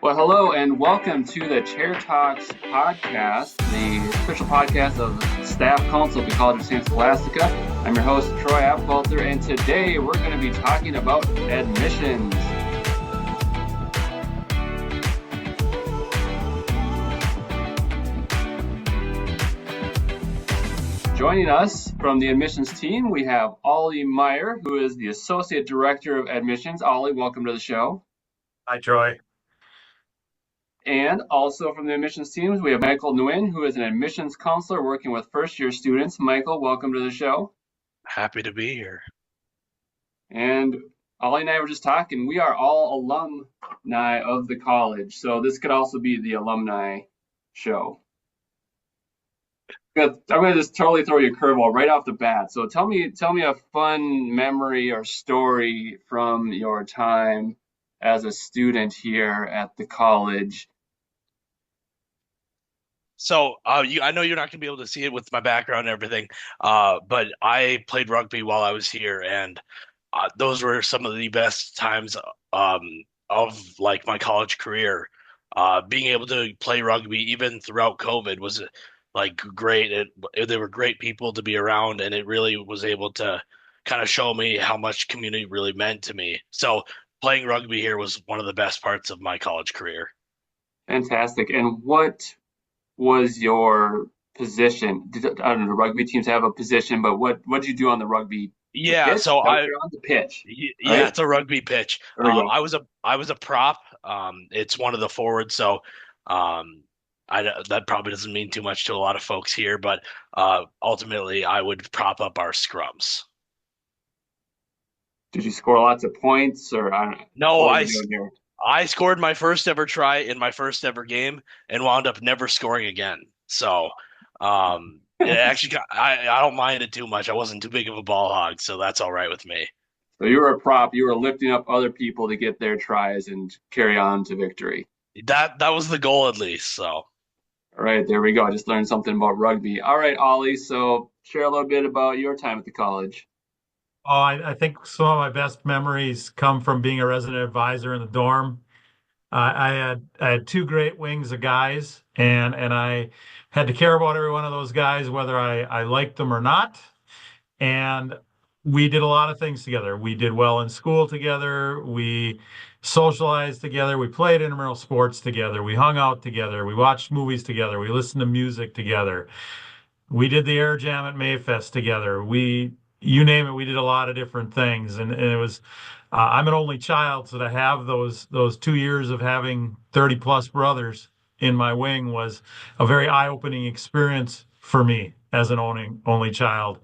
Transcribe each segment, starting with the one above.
Well, hello and welcome to the Chair Talks podcast, the official podcast of the Staff Council of the College of San Scholastica. I'm your host, Troy Appalter, and today we're going to be talking about admissions. Joining us from the admissions team, we have Ollie Meyer, who is the Associate Director of Admissions. Ollie, welcome to the show. Hi, Troy. And also from the admissions teams, we have Michael Nguyen, who is an admissions counselor working with first-year students. Michael, welcome to the show. Happy to be here. And Ollie and I were just talking. We are all alumni of the college, so this could also be the alumni show. I'm gonna just totally throw you a curveball right off the bat. So tell me a fun memory or story from your time as a student here at the college. So I know you're not going to be able to see it with my background and everything, but I played rugby while I was here, and those were some of the best times of like my college career. Being able to play rugby even throughout COVID was like great. They were great people to be around, and it really was able to kind of show me how much community really meant to me. So playing rugby here was one of the best parts of my college career. Fantastic. And what was your position? I don't know, rugby teams have a position, but what did you do on the rugby? Yeah, pitch? so You're on the pitch, yeah, right? it's a rugby pitch. There we go. I was a prop. It's one of the forwards, so that probably doesn't mean too much to a lot of folks here, but ultimately I would prop up our scrums. Did you score lots of points, or I don't know, No, what were I you doing here? I scored my first ever try in my first ever game and wound up never scoring again. So it actually I don't mind it too much. I wasn't too big of a ball hog, so that's all right with me. So you were a prop. You were lifting up other people to get their tries and carry on to victory. That was the goal at least. So All right, there we go. I just learned something about rugby. All right, Ollie. So share a little bit about your time at the college. Oh, I think some of my best memories come from being a resident advisor in the dorm. I had two great wings of guys, and I had to care about every one of those guys, whether I liked them or not. And we did a lot of things together. We did well in school together. We socialized together. We played intramural sports together. We hung out together. We watched movies together. We listened to music together. We did the air jam at Mayfest together. You name it, we did a lot of different things, and it was. I'm an only child, so to have those 2 years of having 30 plus brothers in my wing was a very eye-opening experience for me as an only child.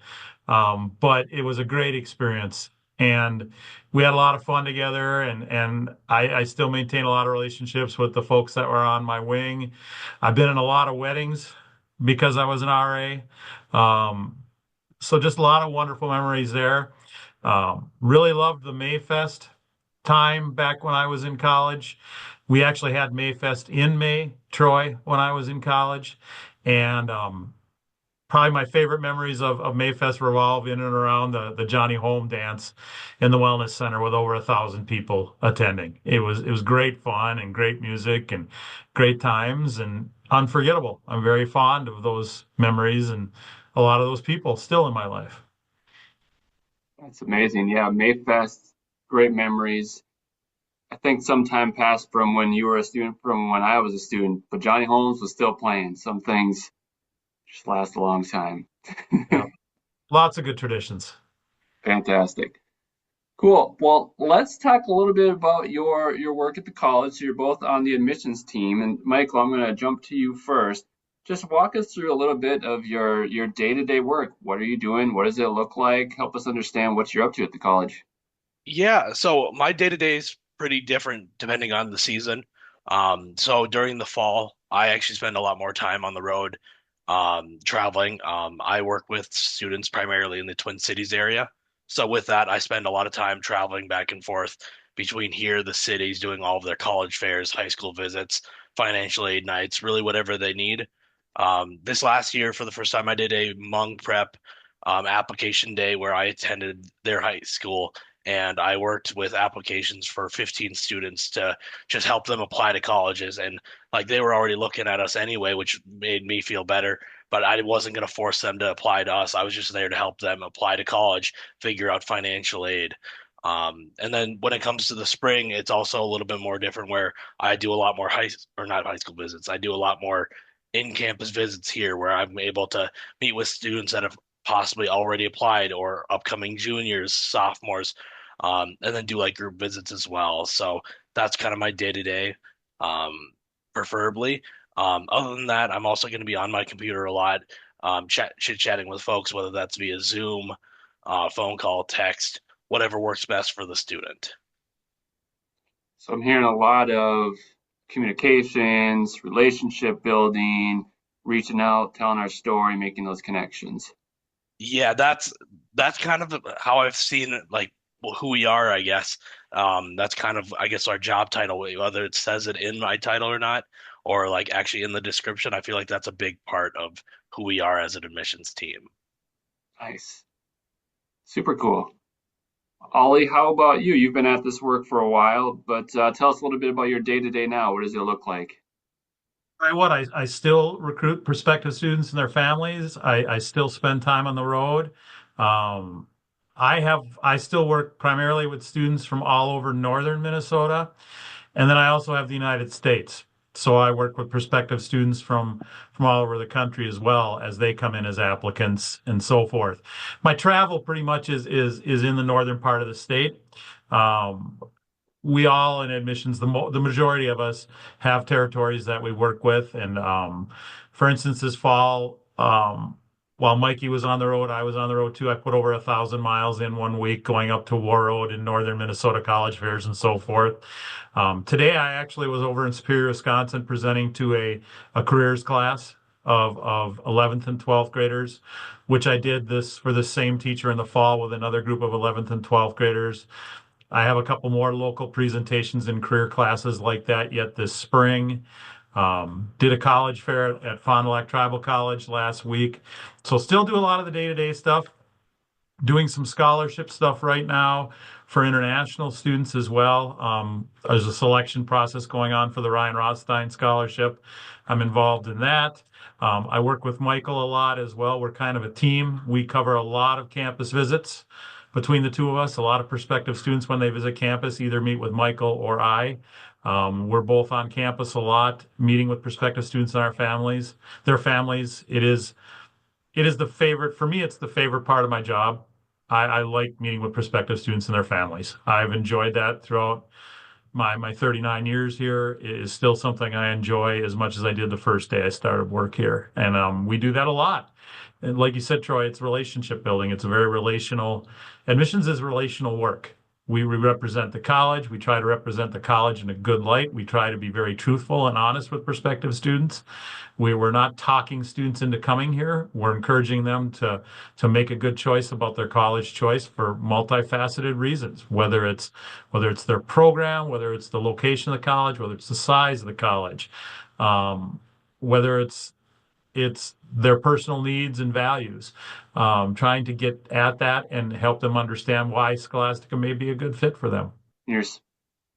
But it was a great experience, and we had a lot of fun together, and I still maintain a lot of relationships with the folks that were on my wing. I've been in a lot of weddings because I was an RA. So just a lot of wonderful memories there. Really loved the Mayfest time back when I was in college. We actually had Mayfest in May, Troy, when I was in college. And probably my favorite memories of Mayfest revolve in and around the Johnny Home dance in the Wellness Center with over 1,000 people attending. It was great fun and great music and great times and unforgettable. I'm very fond of those memories and a lot of those people still in my life. That's amazing. Yeah, Mayfest, great memories. I think some time passed from when you were a student, from when I was a student, but Johnny Holmes was still playing. Some things just last a long time. Yeah. Lots of good traditions. Fantastic. Cool. Well, let's talk a little bit about your work at the college. So you're both on the admissions team, and Michael, I'm going to jump to you first. Just walk us through a little bit of your day-to-day work. What are you doing? What does it look like? Help us understand what you're up to at the college. yeah, so my day to day is pretty different depending on the season. So during the fall, I actually spend a lot more time on the road, traveling. I work with students primarily in the Twin Cities area. So with that, I spend a lot of time traveling back and forth between here, the cities, doing all of their college fairs, high school visits, financial aid nights, really whatever they need. This last year, for the first time, I did a Hmong prep application day where I attended their high school and I worked with applications for 15 students to just help them apply to colleges. And like they were already looking at us anyway, which made me feel better. But I wasn't going to force them to apply to us. I was just there to help them apply to college, figure out financial aid. And then when it comes to the spring, it's also a little bit more different where I do a lot more or not high school visits. I do a lot more in-campus visits here where I'm able to meet with students that have possibly already applied or upcoming juniors, sophomores, and then do like group visits as well. So that's kind of my day to day, preferably. Other than that, I'm also going to be on my computer a lot, chit-chatting with folks, whether that's via Zoom, phone call, text, whatever works best for the student. So I'm hearing a lot of communications, relationship building, reaching out, telling our story, making those connections. Yeah, that's kind of how I've seen it, like who we are, I guess. That's kind of, I guess, our job title, whether it says it in my title or not, or like actually in the description. I feel like that's a big part of who we are as an admissions team. Nice. Super cool. Ollie, how about you? You've been at this work for a while, but tell us a little bit about your day to day now. What does it look like? I still recruit prospective students and their families. I still spend time on the road. Um, I still work primarily with students from all over northern Minnesota, and then I also have the United States. So I work with prospective students from all over the country as well as they come in as applicants and so forth. My travel pretty much is in the northern part of the state. Um, we all in admissions, the majority of us have territories that we work with. And for instance, this fall, while Mikey was on the road, I was on the road too. I put over 1,000 miles in one week going up to War Road in northern Minnesota college fairs and so forth. Today, I actually was over in Superior, Wisconsin, presenting to a careers class of 11th and 12th graders, which I did this for the same teacher in the fall with another group of 11th and 12th graders. I have a couple more local presentations in career classes like that yet this spring. Did a college fair at Fond du Lac Tribal College last week. So still do a lot of the day-to-day stuff, doing some scholarship stuff right now for international students as well. There's a selection process going on for the Ryan Rothstein Scholarship. I'm involved in that. I work with Michael a lot as well. We're kind of a team. We cover a lot of campus visits between the two of us. A lot of prospective students, when they visit campus, either meet with Michael or I. We're both on campus a lot, meeting with prospective students and their families. It is the favorite, for me, it's the favorite part of my job. I like meeting with prospective students and their families. I've enjoyed that throughout my 39 years here. It is still something I enjoy as much as I did the first day I started work here. And we do that a lot. And like you said, Troy, it's relationship building. It's a very relational, admissions is relational work. We represent the college. We try to represent the college in a good light. We try to be very truthful and honest with prospective students. We're not talking students into coming here. We're encouraging them to make a good choice about their college choice for multifaceted reasons, whether it's their program, whether it's the location of the college, whether it's the size of the college, whether it's their personal needs and values, trying to get at that and help them understand why Scholastica may be a good fit for them. You're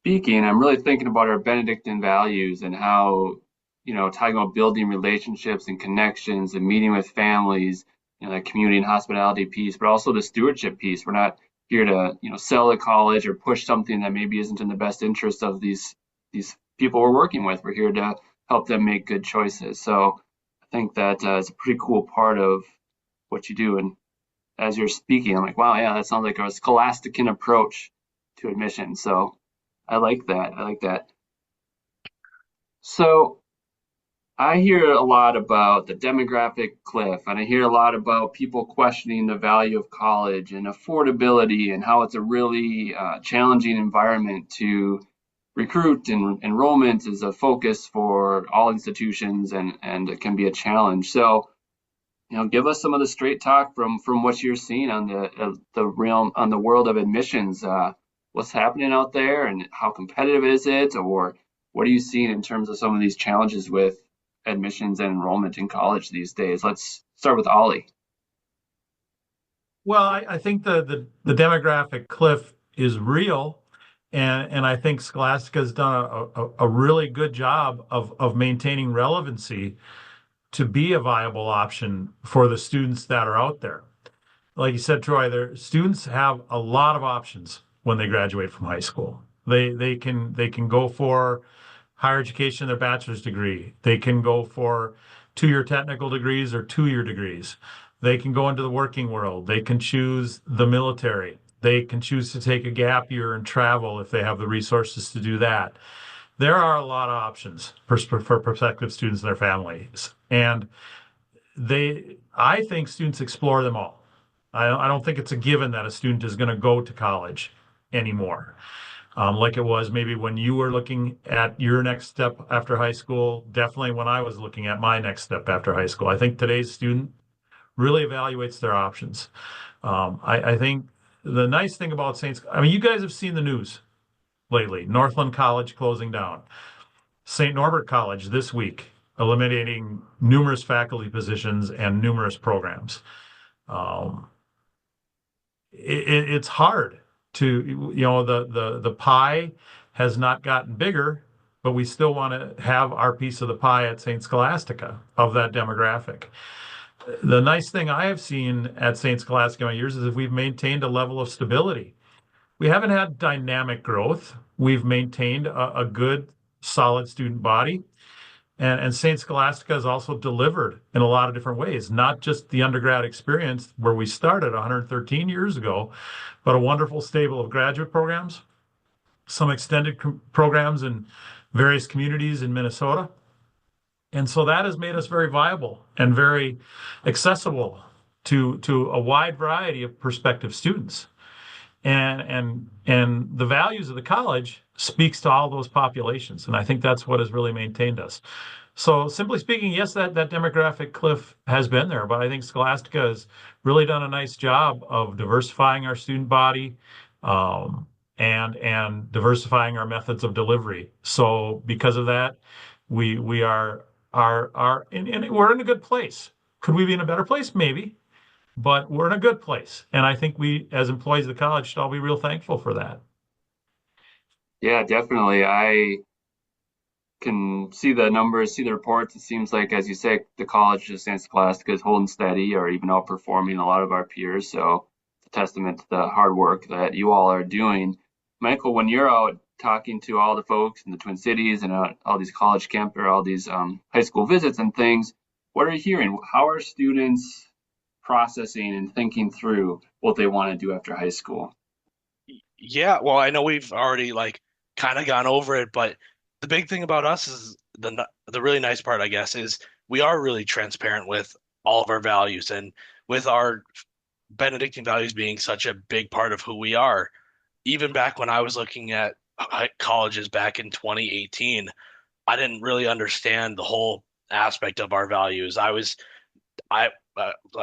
speaking, I'm really thinking about our Benedictine values and how, talking about building relationships and connections and meeting with families, that community and hospitality piece, but also the stewardship piece. We're not here to, sell a college or push something that maybe isn't in the best interest of these people we're working with. We're here to help them make good choices. So I think that is a pretty cool part of what you do. And as you're speaking, I'm like, wow, yeah, that sounds like a scholastican approach to admission. So I like that. I like that. So I hear a lot about the demographic cliff, and I hear a lot about people questioning the value of college and affordability and how it's a really challenging environment to recruit, and enrollment is a focus for all institutions, and it can be a challenge. So, give us some of the straight talk from what you're seeing on the realm, on the world of admissions. What's happening out there, and how competitive is it, or what are you seeing in terms of some of these challenges with admissions and enrollment in college these days? Let's start with Ollie. Well, I think the demographic cliff is real. And I think Scholastica has done a really good job of maintaining relevancy to be a viable option for the students that are out there. Like you said, Troy, their students have a lot of options when they graduate from high school. They can go for higher education, their bachelor's degree. They can go for 2-year technical degrees or 2-year degrees. They can go into the working world. They can choose the military. They can choose to take a gap year and travel if they have the resources to do that. There are a lot of options for prospective students and their families. And I think students explore them all. I don't think it's a given that a student is going to go to college anymore. Like it was maybe when you were looking at your next step after high school, definitely when I was looking at my next step after high school. I think today's student really evaluates their options. I think the nice thing about Saints, I mean, you guys have seen the news lately. Northland College closing down. St. Norbert College this week eliminating numerous faculty positions and numerous programs. Um, it's hard to, the pie has not gotten bigger, but we still want to have our piece of the pie at St. Scholastica of that demographic. The nice thing I have seen at St. Scholastica in my years is that we've maintained a level of stability. We haven't had dynamic growth. We've maintained a good, solid student body. And St. Scholastica has also delivered in a lot of different ways, not just the undergrad experience where we started 113 years ago, but a wonderful stable of graduate programs, some extended programs in various communities in Minnesota. And so that has made us very viable and very accessible to a wide variety of prospective students. And the values of the college speaks to all those populations. And I think that's what has really maintained us. So simply speaking, yes, that demographic cliff has been there, but I think Scholastica has really done a nice job of diversifying our student body, and diversifying our methods of delivery. So because of that, we are and we're in a good place. Could we be in a better place? Maybe, but we're in a good place. And I think we, as employees of the college, should all be real thankful for that. Yeah, definitely. I can see the numbers, see the reports. It seems like, as you say, the college of San Scholastica is holding steady or even outperforming a lot of our peers. So it's a testament to the hard work that you all are doing. Michael, when you're out talking to all the folks in the Twin Cities and all these college camp or all these high school visits and things, what are you hearing? How are students processing and thinking through what they want to do after high school? Yeah, well, I know we've already like kind of gone over it, but the big thing about us is the really nice part, I guess, is we are really transparent with all of our values and with our Benedictine values being such a big part of who we are. Even back when I was looking at colleges back in 2018, I didn't really understand the whole aspect of our values. I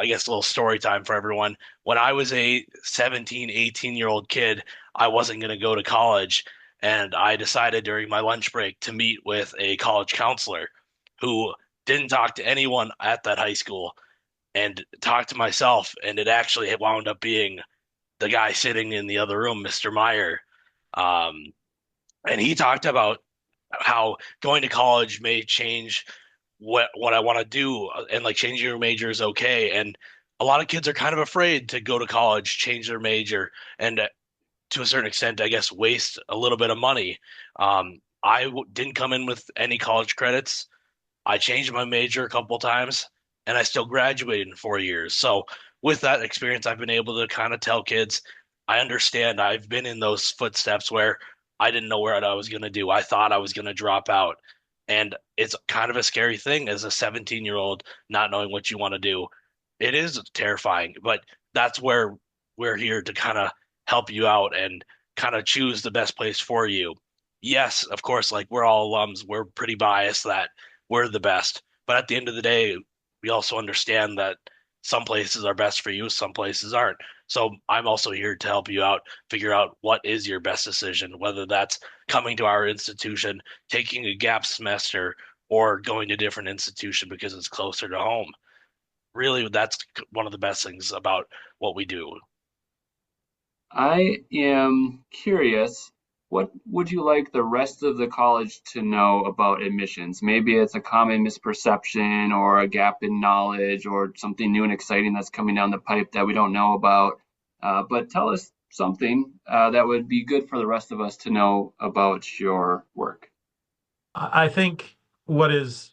guess a little story time for everyone. When I was a 17, 18-year-old kid, I wasn't going to go to college. And I decided during my lunch break to meet with a college counselor who didn't talk to anyone at that high school and talked to myself. And it actually wound up being the guy sitting in the other room, Mr. Meyer. Um, and he talked about how going to college may change what I want to do, and like changing your major is okay. And a lot of kids are kind of afraid to go to college, change their major, and to a certain extent, I guess, waste a little bit of money. Didn't come in with any college credits. I changed my major a couple times and I still graduated in 4 years. So with that experience, I've been able to kind of tell kids, I understand. I've been in those footsteps where I didn't know what I was going to do. I thought I was going to drop out. And it's kind of a scary thing as a 17-year-old not knowing what you want to do. It is terrifying, but that's where we're here to kind of help you out and kind of choose the best place for you. Yes, of course, like we're all alums, we're pretty biased that we're the best. But at the end of the day, we also understand that some places are best for you, some places aren't. So I'm also here to help you out, figure out what is your best decision, whether that's coming to our institution, taking a gap semester, or going to a different institution because it's closer to home. Really, that's one of the best things about what we do. I am curious, what would you like the rest of the college to know about admissions? Maybe it's a common misperception or a gap in knowledge or something new and exciting that's coming down the pipe that we don't know about. But tell us something that would be good for the rest of us to know about your work. I think what is,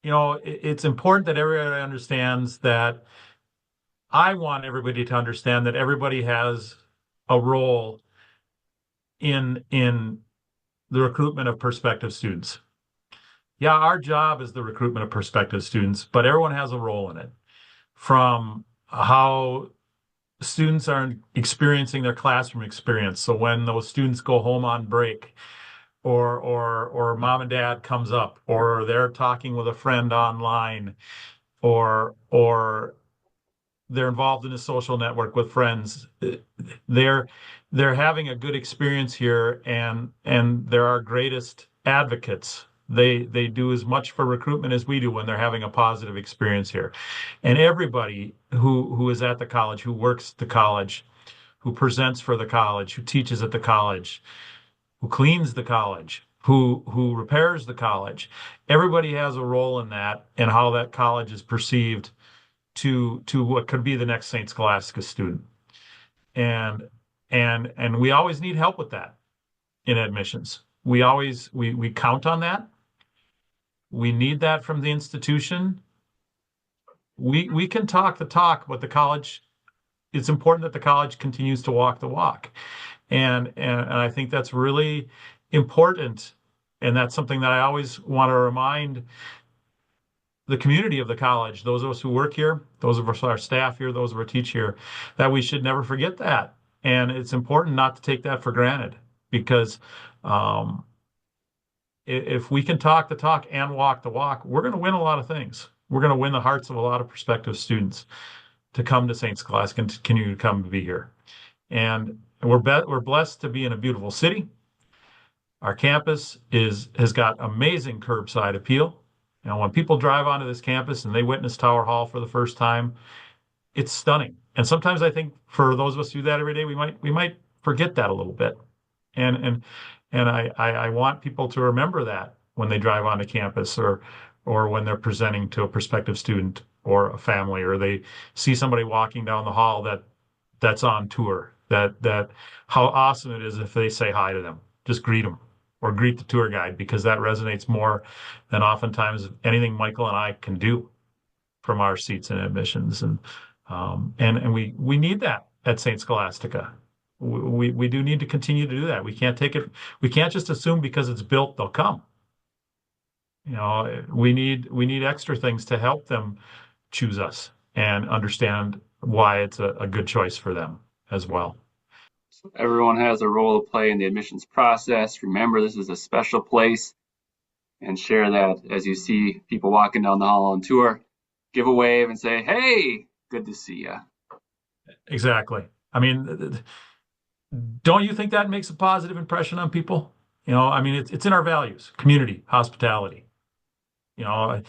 it's important that everybody understands that I want everybody to understand that everybody has a role in the recruitment of prospective students. Yeah, our job is the recruitment of prospective students, but everyone has a role in it. From how students are experiencing their classroom experience. So when those students go home on break, or mom and dad comes up, or they're talking with a friend online, or they're involved in a social network with friends. They're they're having a good experience here, and they're our greatest advocates. They do as much for recruitment as we do when they're having a positive experience here. And everybody who is at the college, who works at the college, who presents for the college, who teaches at the college, who cleans the college, who repairs the college, everybody has a role in that and how that college is perceived to what could be the next St. Scholastica student. And and we always need help with that in admissions. We count on that. We need that from the institution. We can talk the talk, but the college, it's important that the college continues to walk the walk. And I think that's really important. And that's something that I always want to remind the community of the college, those of us who work here, those of us, our staff here, those of our teach here, that we should never forget that. And it's important not to take that for granted because um, if we can talk the talk and walk the walk, we're going to win a lot of things. We're going to win the hearts of a lot of prospective students to come to St. Scholastica and to continue to come to be here. And we're blessed to be in a beautiful city. Our campus has got amazing curbside appeal. When people drive onto this campus and they witness Tower Hall for the first time, it's stunning. And sometimes I think for those of us who do that every day, we might forget that a little bit. And and and I want people to remember that when they drive onto campus or when they're presenting to a prospective student or a family, or they see somebody walking down the hall that's on tour, that how awesome it is if they say hi to them. Just greet them or greet the tour guide, because that resonates more than oftentimes anything Michael and I can do from our seats in admissions. And we need that at St. Scholastica. We do need to continue to do that. We can't just assume because it's built they'll come. We need extra things to help them choose us and understand why it's a good choice for them as well. So everyone has a role to play in the admissions process. Remember, this is a special place, and share that as you see people walking down the hall on tour. Give a wave and say, "Hey, good to see you." Exactly. I mean, don't you think that makes a positive impression on people? I mean, it's in our values: community, hospitality. You know,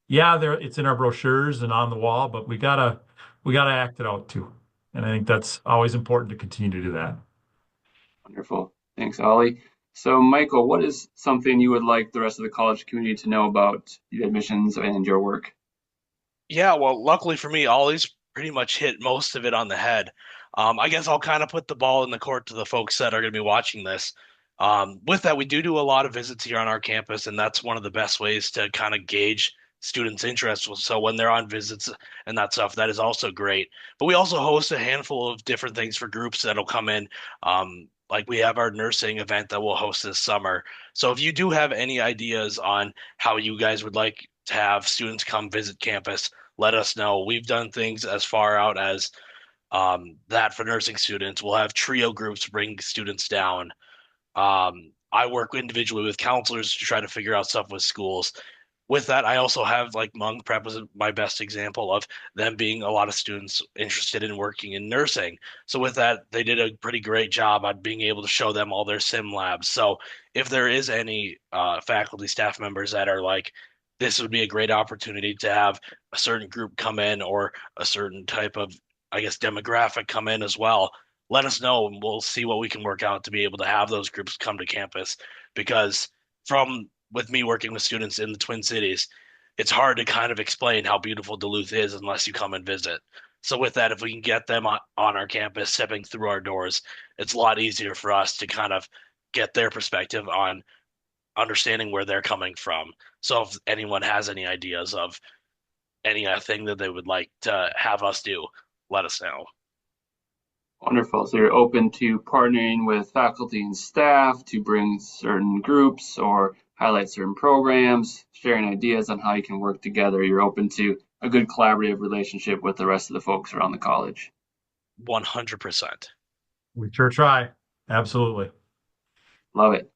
yeah, it's in our brochures and on the wall, but we gotta act it out too. And I think that's always important to continue to do that. Wonderful. Thanks, Ollie. So, Michael, what is something you would like the rest of the college community to know about the admissions and your work? Yeah, well, luckily for me, Ollie's pretty much hit most of it on the head. I guess I'll kind of put the ball in the court to the folks that are going to be watching this. With that, we do a lot of visits here on our campus, and that's one of the best ways to kind of gauge students' interest. So when they're on visits and that stuff, that is also great. But we also host a handful of different things for groups that'll come in. Like we have our nursing event that we'll host this summer. So if you do have any ideas on how you guys would like to have students come visit campus, let us know. We've done things as far out as that for nursing students. We'll have trio groups bring students down. I work individually with counselors to try to figure out stuff with schools. With that, I also have like Mung Prep was my best example of them being a lot of students interested in working in nursing. So with that, they did a pretty great job on being able to show them all their sim labs. So if there is any faculty staff members that are like, this would be a great opportunity to have a certain group come in or a certain type of I guess, demographic come in as well, let us know and we'll see what we can work out to be able to have those groups come to campus. Because from with me working with students in the Twin Cities, it's hard to kind of explain how beautiful Duluth is unless you come and visit. So with that, if we can get them on our campus, stepping through our doors, it's a lot easier for us to kind of get their perspective on understanding where they're coming from. So if anyone has any ideas of anything that they would like to have us do, let us know. Wonderful. So you're open to partnering with faculty and staff to bring certain groups or highlight certain programs, sharing ideas on how you can work together. You're open to a good collaborative relationship with the rest of the folks around the college. 100%. We sure try. Absolutely. Love it.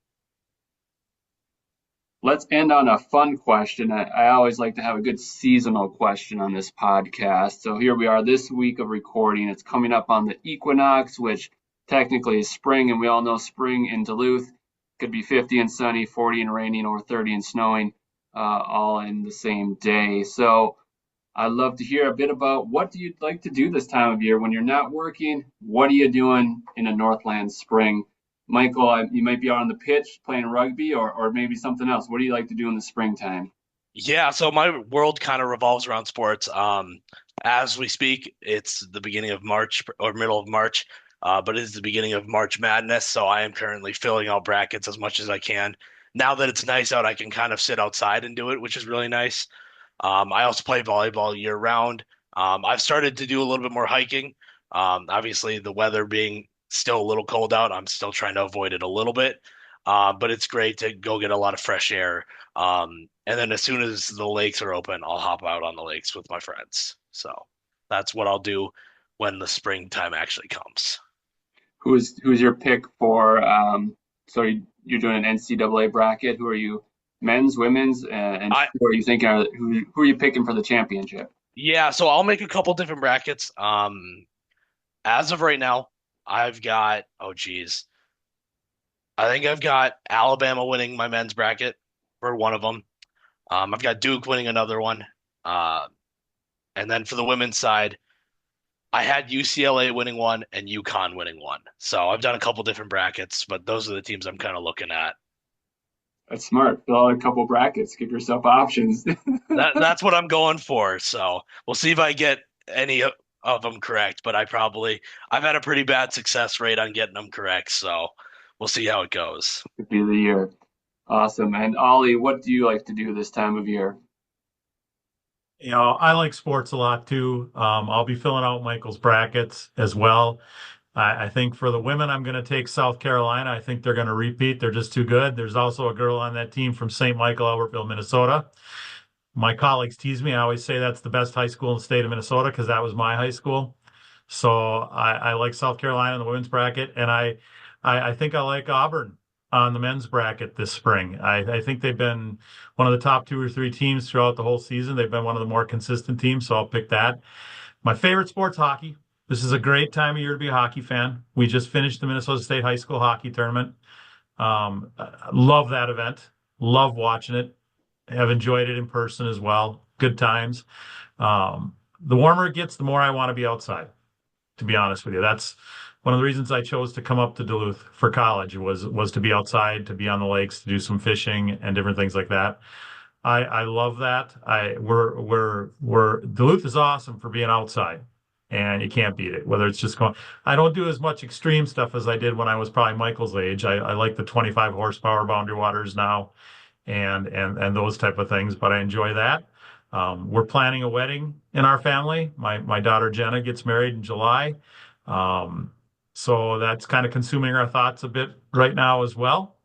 Let's end on a fun question. I always like to have a good seasonal question on this podcast. So here we are this week of recording. It's coming up on the equinox, which technically is spring, and we all know spring in Duluth could be 50 and sunny, 40 and raining, or 30 and snowing, all in the same day. So I'd love to hear a bit about what do you like to do this time of year when you're not working? What are you doing in a Northland spring? Michael, you might be out on the pitch playing rugby or maybe something else. What do you like to do in the springtime? Yeah, so my world kind of revolves around sports. As we speak, it's the beginning of March or middle of March, but it is the beginning of March Madness. So I am currently filling out brackets as much as I can. Now that it's nice out, I can kind of sit outside and do it, which is really nice. I also play volleyball year round. I've started to do a little bit more hiking. Obviously, the weather being still a little cold out, I'm still trying to avoid it a little bit. But it's great to go get a lot of fresh air. And then as soon as the lakes are open, I'll hop out on the lakes with my friends. So that's what I'll do when the springtime actually comes. Who's your pick for? So you're doing an NCAA bracket. Who are you? Men's, women's, and I who are you thinking? Who are you picking for the championship? Yeah, so I'll make a couple different brackets. As of right now, I've got oh geez, I think I've got Alabama winning my men's bracket for one of them. I've got Duke winning another one. Uh, and then for the women's side, I had UCLA winning one and UConn winning one. So I've done a couple different brackets, but those are the teams I'm kind of looking at. That's smart. Fill out a couple brackets. Give yourself options. That's what I'm going for. So we'll see if I get any of them correct, but I've had a pretty bad success rate on getting them correct. So we'll see how it goes. Could be the year. Awesome. And Ollie, what do you like to do this time of year? I like sports a lot too. I'll be filling out Michael's brackets as well. I think for the women, I'm going to take South Carolina. I think they're going to repeat. They're just too good. There's also a girl on that team from St. Michael, Albertville, Minnesota. My colleagues tease me. I always say that's the best high school in the state of Minnesota because that was my high school. So I like South Carolina in the women's bracket, and I think I like Auburn on the men's bracket this spring. I think they've been one of the top two or three teams throughout the whole season. They've been one of the more consistent teams, so I'll pick that. My favorite sport's hockey. This is a great time of year to be a hockey fan. We just finished the Minnesota State High School hockey tournament. Love that event. Love watching it. Have enjoyed it in person as well. Good times. The warmer it gets, the more I want to be outside, to be honest with you. That's one of the reasons I chose to come up to Duluth for college was to be outside, to be on the lakes, to do some fishing and different things like that. I love that. We're Duluth is awesome for being outside, and you can't beat it. Whether it's just going, I don't do as much extreme stuff as I did when I was probably Michael's age. I like the 25 horsepower boundary waters now, and those type of things. But I enjoy that. We're planning a wedding in our family. My daughter Jenna gets married in July. So that's kind of consuming our thoughts a bit right now as well.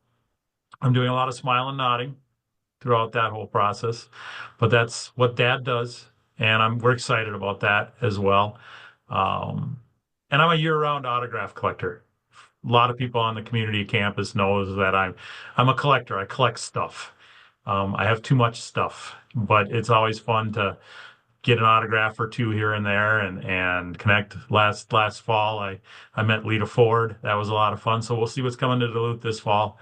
I'm doing a lot of smiling and nodding throughout that whole process, but that's what Dad does, and we're excited about that as well. And I'm a year-round autograph collector. A lot of people on the community campus knows that I'm a collector. I collect stuff. I have too much stuff, but it's always fun to get an autograph or two here and there and connect. Last fall, I met Lita Ford. That was a lot of fun. So we'll see what's coming to Duluth this fall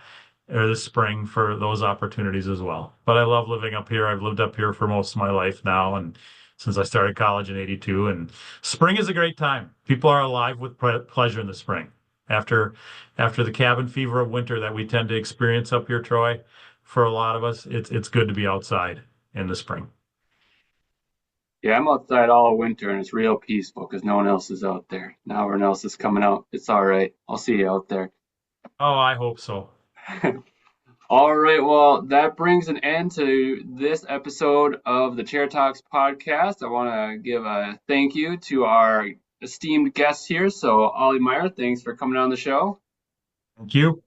or this spring for those opportunities as well. But I love living up here. I've lived up here for most of my life now, and since I started college in '82. And spring is a great time. People are alive with pleasure in the spring. After after the cabin fever of winter that we tend to experience up here, Troy, for a lot of us, it's good to be outside in the spring. Yeah, I'm outside all winter and it's real peaceful because no one else is out there. Now everyone else is coming out. It's all right. I'll see you out there. Oh, I hope so. All right, well, that brings an end to this episode of the Chair Talks podcast. I want to give a thank you to our esteemed guests here. So, Ollie Meyer, thanks for coming on the show. Thank you.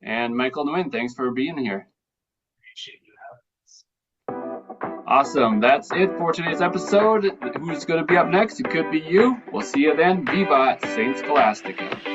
And Michael Nguyen, thanks for being here. Awesome. That's it for today's episode. Who's going to be up next? It could be you. We'll see you then. Viva Saint Scholastica.